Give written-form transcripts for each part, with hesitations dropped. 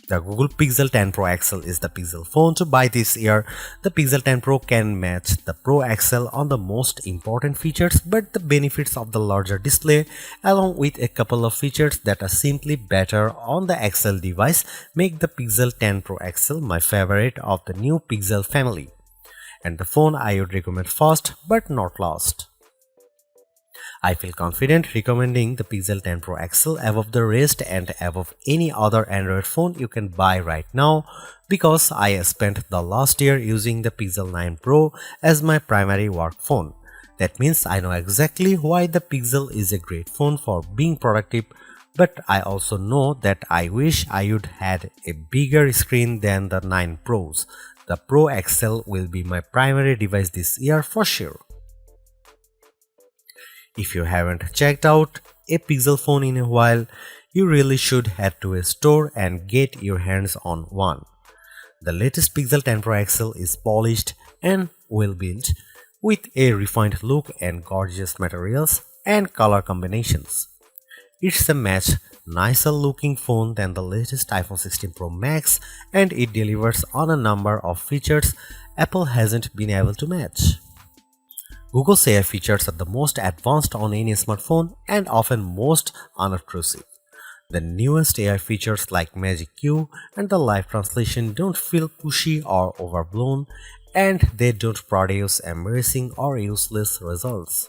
The Google Pixel 10 Pro XL is the Pixel phone to buy this year. The Pixel 10 Pro can match the Pro XL on the most important features, but the benefits of the larger display, along with a couple of features that are simply better on the XL device, make the Pixel 10 Pro XL my favorite of the new Pixel family, and the phone I would recommend first but not last. I feel confident recommending the Pixel 10 Pro XL above the rest and above any other Android phone you can buy right now, because I spent the last year using the Pixel 9 Pro as my primary work phone. That means I know exactly why the Pixel is a great phone for being productive, but I also know that I wish I would had a bigger screen than the 9 Pros. The Pro XL will be my primary device this year for sure. If you haven't checked out a Pixel phone in a while, you really should head to a store and get your hands on one. The latest Pixel 10 Pro XL is polished and well built, with a refined look and gorgeous materials and color combinations. It's a much nicer looking phone than the latest iPhone 16 Pro Max, and it delivers on a number of features Apple hasn't been able to match. Google's AI features are the most advanced on any smartphone and often most unobtrusive. The newest AI features like Magic Q and the live translation don't feel pushy or overblown, and they don't produce embarrassing or useless results.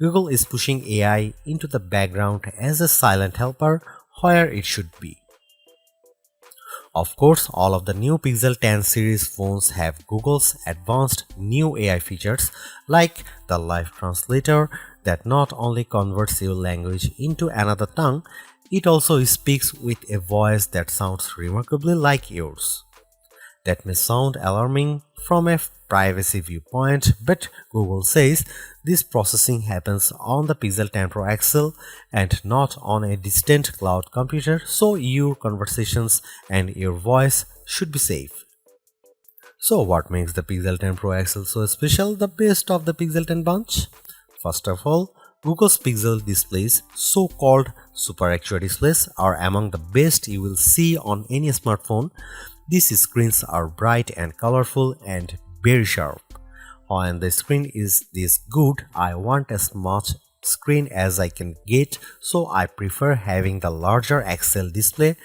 Google is pushing AI into the background as a silent helper where it should be. Of course, all of the new Pixel 10 series phones have Google's advanced new AI features like the live translator that not only converts your language into another tongue, it also speaks with a voice that sounds remarkably like yours. That may sound alarming from a privacy viewpoint, but Google says this processing happens on the Pixel 10 Pro XL and not on a distant cloud computer, so your conversations and your voice should be safe. So what makes the Pixel 10 Pro XL so special, the best of the Pixel 10 bunch? First of all, Google's Pixel displays, so-called Super Actua displays, are among the best you will see on any smartphone. These screens are bright and colorful and very sharp. When the screen is this good, I want as much screen as I can get, so I prefer having the larger XL display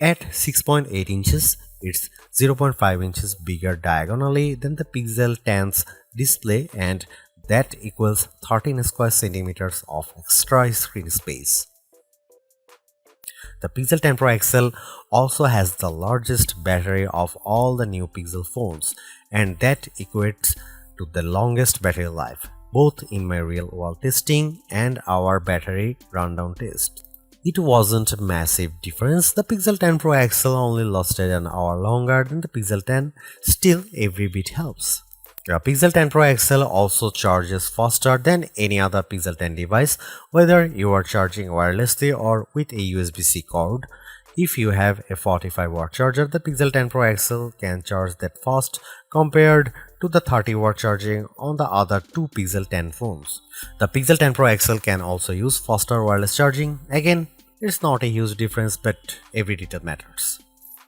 at 6.8 inches. It's 0.5 inches bigger diagonally than the Pixel 10's display, and that equals 13 square centimeters of extra screen space. The Pixel 10 Pro XL also has the largest battery of all the new Pixel phones, and that equates to the longest battery life, both in my real-world testing and our battery rundown test. It wasn't a massive difference. The Pixel 10 Pro XL only lasted an hour longer than the Pixel 10, still every bit helps. The Pixel 10 Pro XL also charges faster than any other Pixel 10 device, whether you are charging wirelessly or with a USB-C cord. If you have a 45-watt charger, the Pixel 10 Pro XL can charge that fast compared to the 30-watt charging on the other two Pixel 10 phones. The Pixel 10 Pro XL can also use faster wireless charging. Again, it's not a huge difference, but every detail matters.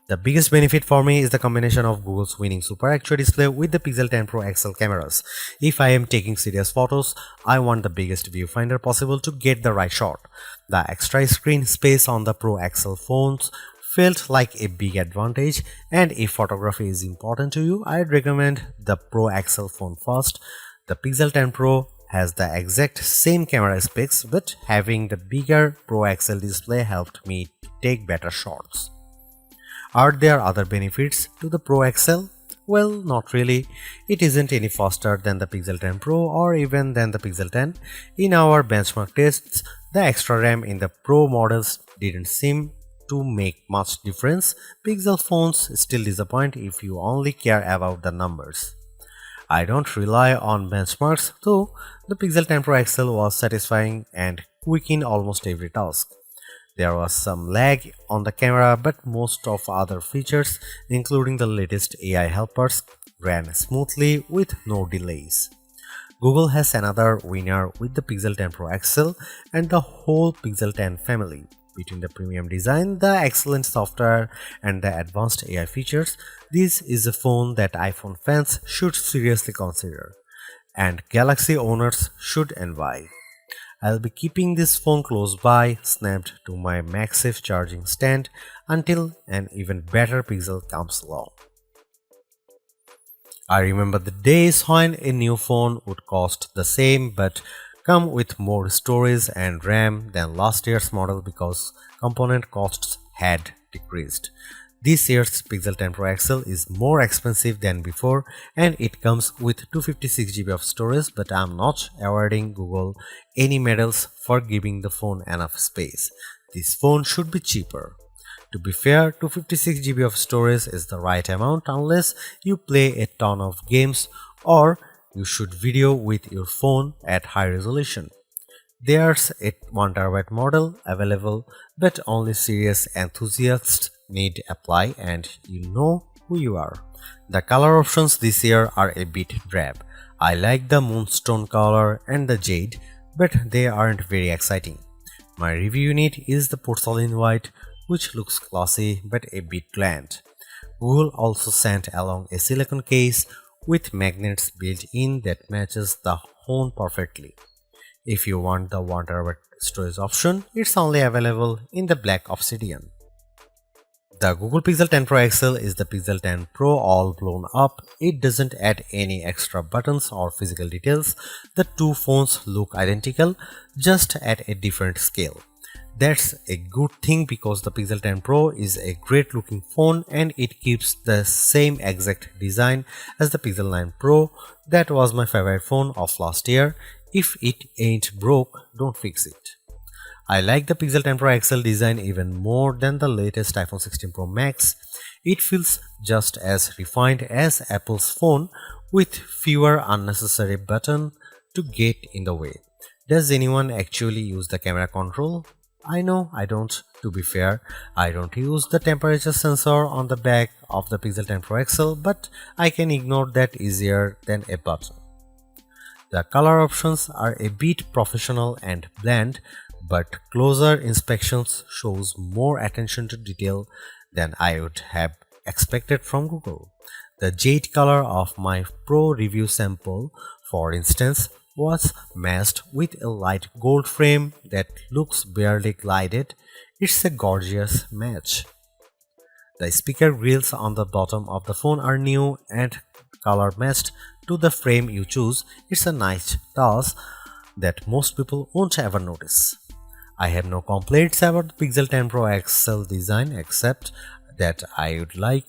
The biggest benefit for me is the combination of Google's winning Super Actua display with the Pixel 10 Pro XL cameras. If I am taking serious photos, I want the biggest viewfinder possible to get the right shot. The extra screen space on the Pro XL phones felt like a big advantage, and if photography is important to you, I'd recommend the Pro XL phone first. The Pixel 10 Pro has the exact same camera specs, but having the bigger Pro XL display helped me take better shots. Are there other benefits to the Pro XL? Well, not really. It isn't any faster than the Pixel 10 Pro or even than the Pixel 10. In our benchmark tests, the extra RAM in the Pro models didn't seem to make much difference. Pixel phones still disappoint if you only care about the numbers. I don't rely on benchmarks, though. The Pixel 10 Pro XL was satisfying and quick in almost every task. There was some lag on the camera, but most of other features, including the latest AI helpers, ran smoothly with no delays. Google has another winner with the Pixel 10 Pro XL and the whole Pixel 10 family. Between the premium design, the excellent software, and the advanced AI features, this is a phone that iPhone fans should seriously consider, and Galaxy owners should envy. I'll be keeping this phone close by, snapped to my MagSafe charging stand until an even better Pixel comes along. I remember the days when a new phone would cost the same but come with more storage and RAM than last year's model because component costs had decreased. This year's Pixel 10 Pro XL is more expensive than before and it comes with 256 GB of storage, but I'm not awarding Google any medals for giving the phone enough space. This phone should be cheaper. To be fair, 256 GB of storage is the right amount unless you play a ton of games or you shoot video with your phone at high resolution. There's a 1TB model available, but only serious enthusiasts need apply, and you know who you are. The color options this year are a bit drab. I like the moonstone color and the jade, but they aren't very exciting. My review unit is the porcelain white, which looks classy but a bit bland. Google also sent along a silicone case with magnets built in that matches the phone perfectly. If you want the 1TB storage option, it's only available in the black obsidian. The Google Pixel 10 Pro XL is the Pixel 10 Pro all blown up. It doesn't add any extra buttons or physical details. The two phones look identical, just at a different scale. That's a good thing because the Pixel 10 Pro is a great looking phone and it keeps the same exact design as the Pixel 9 Pro. That was my favorite phone of last year. If it ain't broke, don't fix it. I like the Pixel 10 Pro XL design even more than the latest iPhone 16 Pro Max. It feels just as refined as Apple's phone with fewer unnecessary buttons to get in the way. Does anyone actually use the camera control? I know I don't. To be fair, I don't use the temperature sensor on the back of the Pixel 10 Pro XL, but I can ignore that easier than a button. The color options are a bit professional and bland, but closer inspections shows more attention to detail than I would have expected from Google. The jade color of my Pro review sample, for instance, was matched with a light gold frame that looks barely glided. It's a gorgeous match. The speaker grills on the bottom of the phone are new and color matched to the frame you choose. It's a nice touch that most people won't ever notice. I have no complaints about the Pixel 10 Pro XL design except that I would like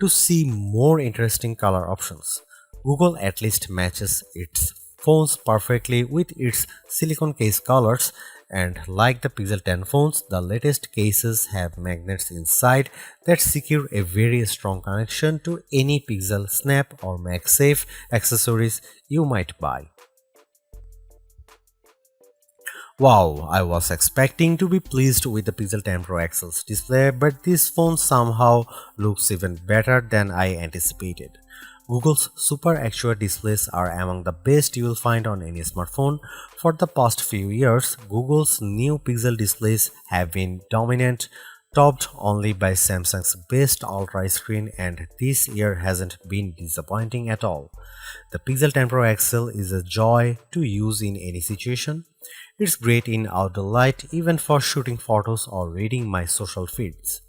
to see more interesting color options. Google at least matches its phones perfectly with its silicone case colors, and like the Pixel 10 phones, the latest cases have magnets inside that secure a very strong connection to any Pixel Snap or MagSafe accessories you might buy. Wow, I was expecting to be pleased with the Pixel 10 Pro XL's display, but this phone somehow looks even better than I anticipated. Google's Super Actua displays are among the best you will find on any smartphone. For the past few years, Google's new Pixel displays have been dominant, topped only by Samsung's best Ultra screen, and this year hasn't been disappointing at all. The Pixel 10 Pro XL is a joy to use in any situation. It's great in outdoor light, even for shooting photos or reading my social feeds.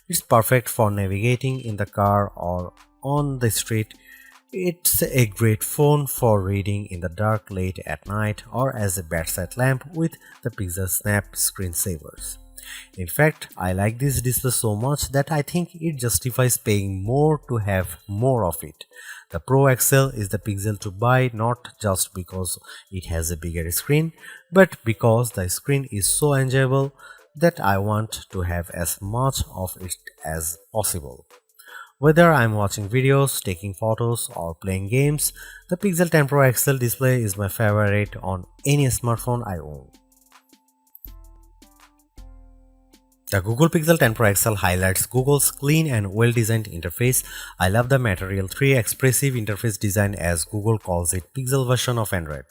It's perfect for navigating in the car or on the street. It's a great phone for reading in the dark late at night or as a bedside lamp with the Pixel Snap screensavers. In fact, I like this display so much that I think it justifies paying more to have more of it. The Pro XL is the Pixel to buy not just because it has a bigger screen, but because the screen is so enjoyable that I want to have as much of it as possible. Whether I'm watching videos, taking photos, or playing games, the Pixel 10 Pro XL display is my favorite on any smartphone I own. The Google Pixel 10 Pro XL highlights Google's clean and well-designed interface. I love the Material 3 expressive interface design, as Google calls it Pixel version of Android.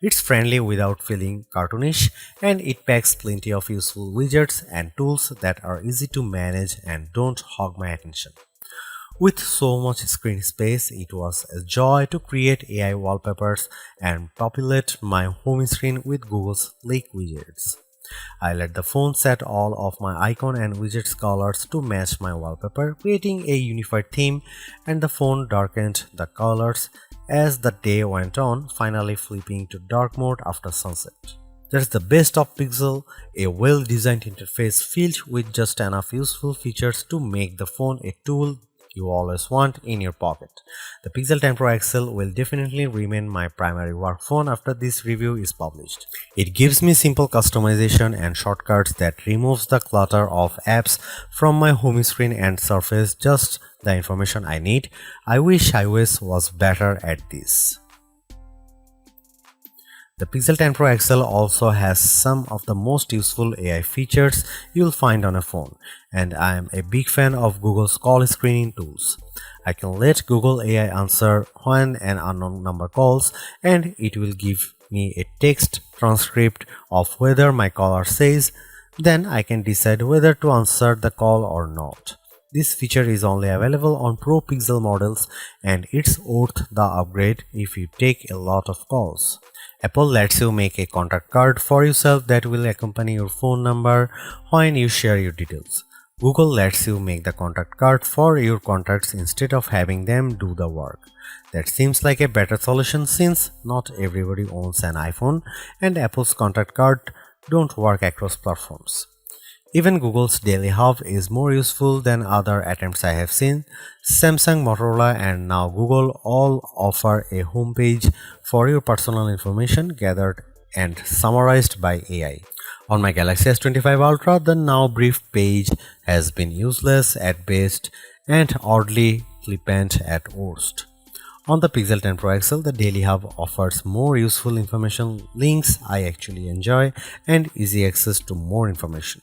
It's friendly without feeling cartoonish, and it packs plenty of useful widgets and tools that are easy to manage and don't hog my attention. With so much screen space, it was a joy to create AI wallpapers and populate my home screen with Google's sleek widgets. I let the phone set all of my icon and widgets colors to match my wallpaper, creating a unified theme, and the phone darkened the colors as the day went on, finally flipping to dark mode after sunset. That's the best of Pixel, a well-designed interface filled with just enough useful features to make the phone a tool you always want in your pocket. The Pixel 10 Pro XL will definitely remain my primary work phone after this review is published. It gives me simple customization and shortcuts that removes the clutter of apps from my home screen and surface just the information I need. I wish iOS was better at this. The Pixel 10 Pro XL also has some of the most useful AI features you'll find on a phone, and I am a big fan of Google's call screening tools. I can let Google AI answer when an unknown number calls, and it will give me a text transcript of whether my caller says, then I can decide whether to answer the call or not. This feature is only available on Pro Pixel models, and it's worth the upgrade if you take a lot of calls. Apple lets you make a contact card for yourself that will accompany your phone number when you share your details. Google lets you make the contact card for your contacts instead of having them do the work. That seems like a better solution since not everybody owns an iPhone and Apple's contact card don't work across platforms. Even Google's Daily Hub is more useful than other attempts I have seen. Samsung, Motorola, and now Google all offer a homepage for your personal information gathered and summarized by AI. On my Galaxy S25 Ultra, the now brief page has been useless at best and oddly flippant at worst. On the Pixel 10 Pro XL, the Daily Hub offers more useful information, links I actually enjoy, and easy access to more information.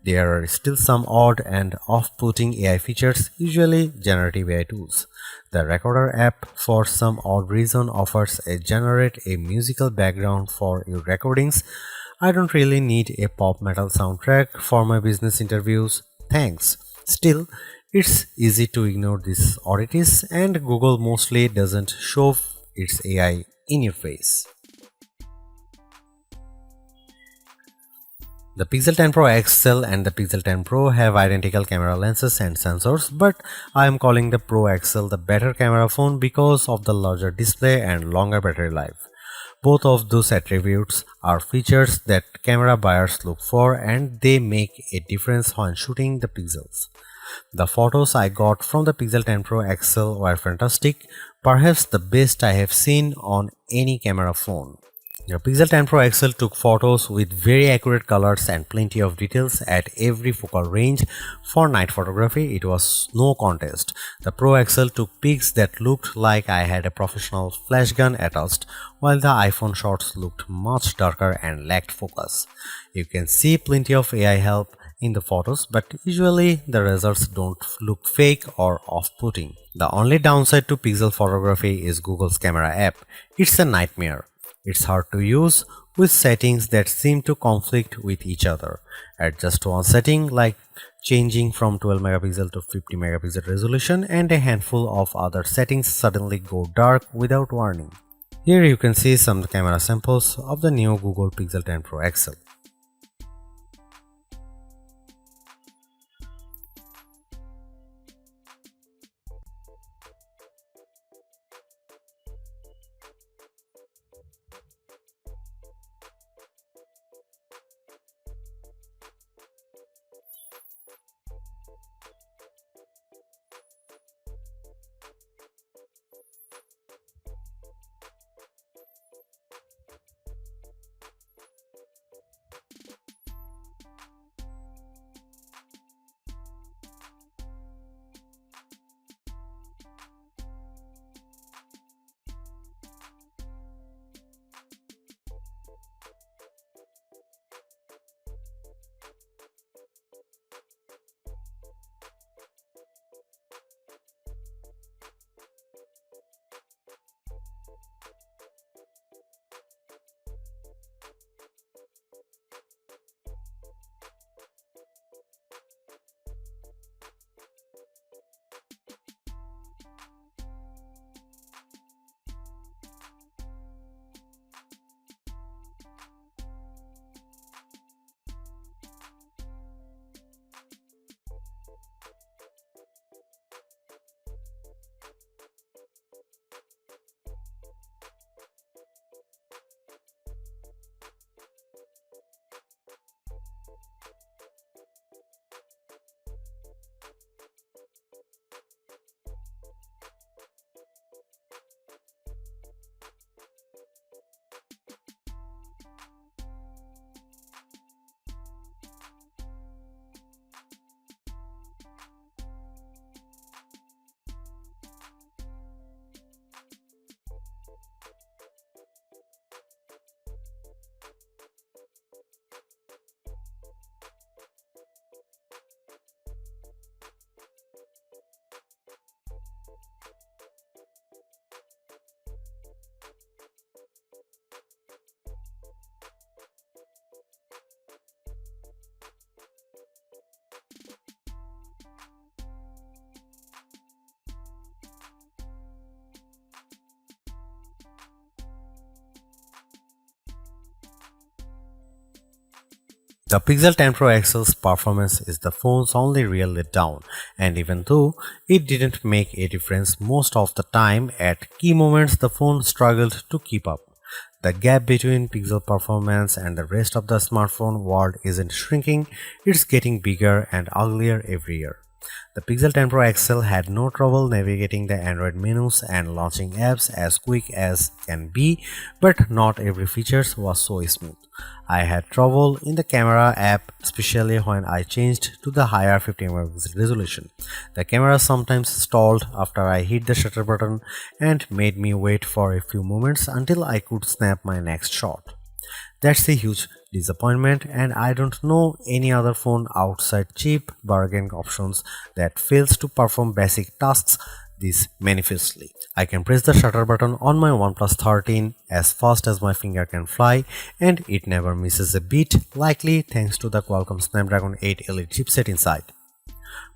There are still some odd and off-putting AI features, usually generative AI tools. The Recorder app, for some odd reason, offers a generate a musical background for your recordings. I don't really need a pop metal soundtrack for my business interviews. Thanks. Still, it's easy to ignore these oddities, and Google mostly doesn't shove its AI in your face. The Pixel 10 Pro XL and the Pixel 10 Pro have identical camera lenses and sensors, but I am calling the Pro XL the better camera phone because of the larger display and longer battery life. Both of those attributes are features that camera buyers look for, and they make a difference when shooting the pixels. The photos I got from the Pixel 10 Pro XL were fantastic, perhaps the best I have seen on any camera phone. The Pixel 10 Pro XL took photos with very accurate colors and plenty of details at every focal range. For night photography, it was no contest. The Pro XL took pics that looked like I had a professional flash gun attached, while the iPhone shots looked much darker and lacked focus. You can see plenty of AI help in the photos, but usually the results don't look fake or off-putting. The only downside to Pixel photography is Google's camera app. It's a nightmare. It's hard to use with settings that seem to conflict with each other. At just one setting, like changing from 12 megapixel to 50 megapixel resolution, and a handful of other settings suddenly go dark without warning. Here you can see some camera samples of the new Google Pixel 10 Pro XL. The Pixel 10 Pro XL's performance is the phone's only real letdown, and even though it didn't make a difference most of the time, at key moments the phone struggled to keep up. The gap between Pixel performance and the rest of the smartphone world isn't shrinking, it's getting bigger and uglier every year. The Pixel 10 Pro XL had no trouble navigating the Android menus and launching apps as quick as can be, but not every feature was so smooth. I had trouble in the camera app, especially when I changed to the higher 50 megapixel resolution. The camera sometimes stalled after I hit the shutter button and made me wait for a few moments until I could snap my next shot. That's a huge disappointment, and I don't know any other phone outside cheap bargain options that fails to perform basic tasks this manifestly. I can press the shutter button on my OnePlus 13 as fast as my finger can fly, and it never misses a beat, likely thanks to the Qualcomm Snapdragon 8 Elite chipset inside.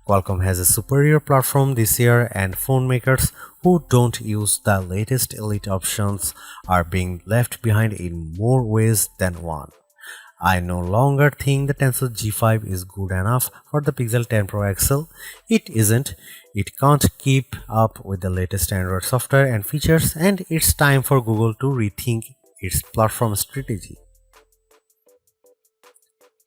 Qualcomm has a superior platform this year, and phone makers who don't use the latest Elite options are being left behind in more ways than one. I no longer think the Tensor G5 is good enough for the Pixel 10 Pro XL. It isn't. It can't keep up with the latest Android software and features, and it's time for Google to rethink its platform strategy.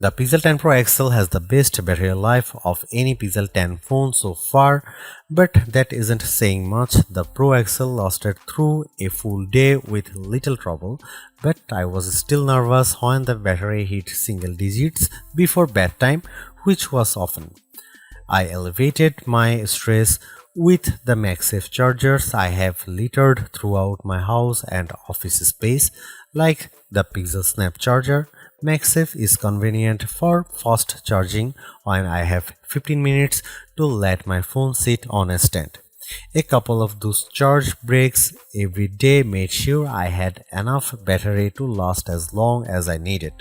The Pixel 10 Pro XL has the best battery life of any Pixel 10 phone so far, but that isn't saying much. The Pro XL lasted through a full day with little trouble, but I was still nervous when the battery hit single digits before bedtime, which was often. I elevated my stress with the MagSafe chargers I have littered throughout my house and office space, like the Pixel Snap charger. MagSafe is convenient for fast charging when I have 15 minutes to let my phone sit on a stand. A couple of those charge breaks every day made sure I had enough battery to last as long as I needed.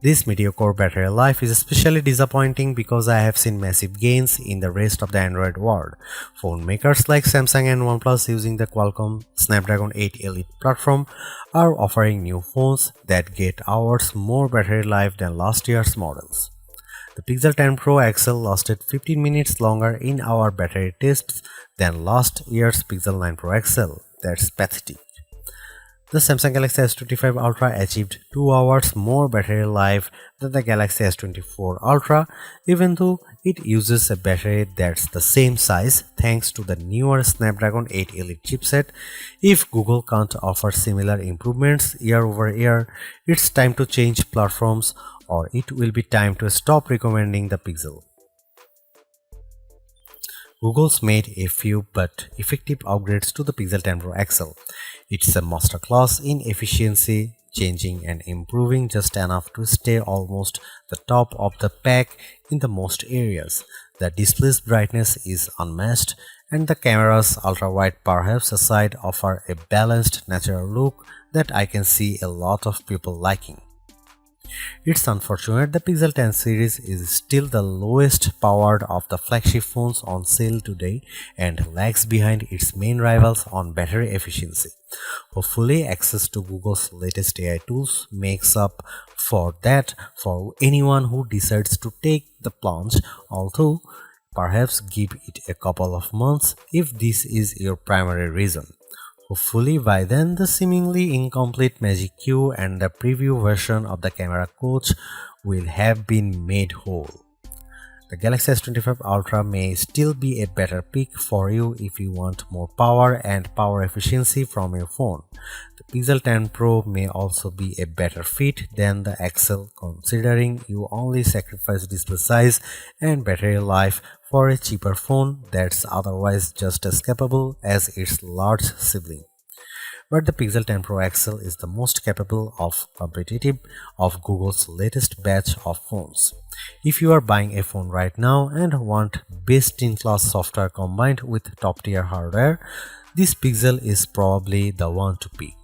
This mediocre battery life is especially disappointing because I have seen massive gains in the rest of the Android world. Phone makers like Samsung and OnePlus using the Qualcomm Snapdragon 8 Elite platform are offering new phones that get hours more battery life than last year's models. The Pixel 10 Pro XL lasted 15 minutes longer in our battery tests than last year's Pixel 9 Pro XL. That's pathetic. The Samsung Galaxy S25 Ultra achieved 2 hours more battery life than the Galaxy S24 Ultra, even though it uses a battery that's the same size thanks to the newer Snapdragon 8 Elite chipset. If Google can't offer similar improvements year over year, it's time to change platforms, or it will be time to stop recommending the Pixel. Google's made a few but effective upgrades to the Pixel 10 Pro XL. It's a masterclass in efficiency, changing and improving just enough to stay almost the top of the pack in the most areas. The display's brightness is unmatched, and the camera's ultra-wide perhaps aside offer a balanced, natural look that I can see a lot of people liking. It's unfortunate the Pixel 10 series is still the lowest powered of the flagship phones on sale today and lags behind its main rivals on battery efficiency. Hopefully, access to Google's latest AI tools makes up for that for anyone who decides to take the plunge, although perhaps give it a couple of months if this is your primary reason. Hopefully by then the seemingly incomplete Magic Q and the preview version of the camera coach will have been made whole. The Galaxy S25 Ultra may still be a better pick for you if you want more power and power efficiency from your phone. The Pixel 10 Pro may also be a better fit than the XL, considering you only sacrifice display size and battery life for a cheaper phone that's otherwise just as capable as its large sibling. But the Pixel 10 Pro XL is the most capable of competitive of Google's latest batch of phones. If you are buying a phone right now and want best-in-class software combined with top-tier hardware, this Pixel is probably the one to pick.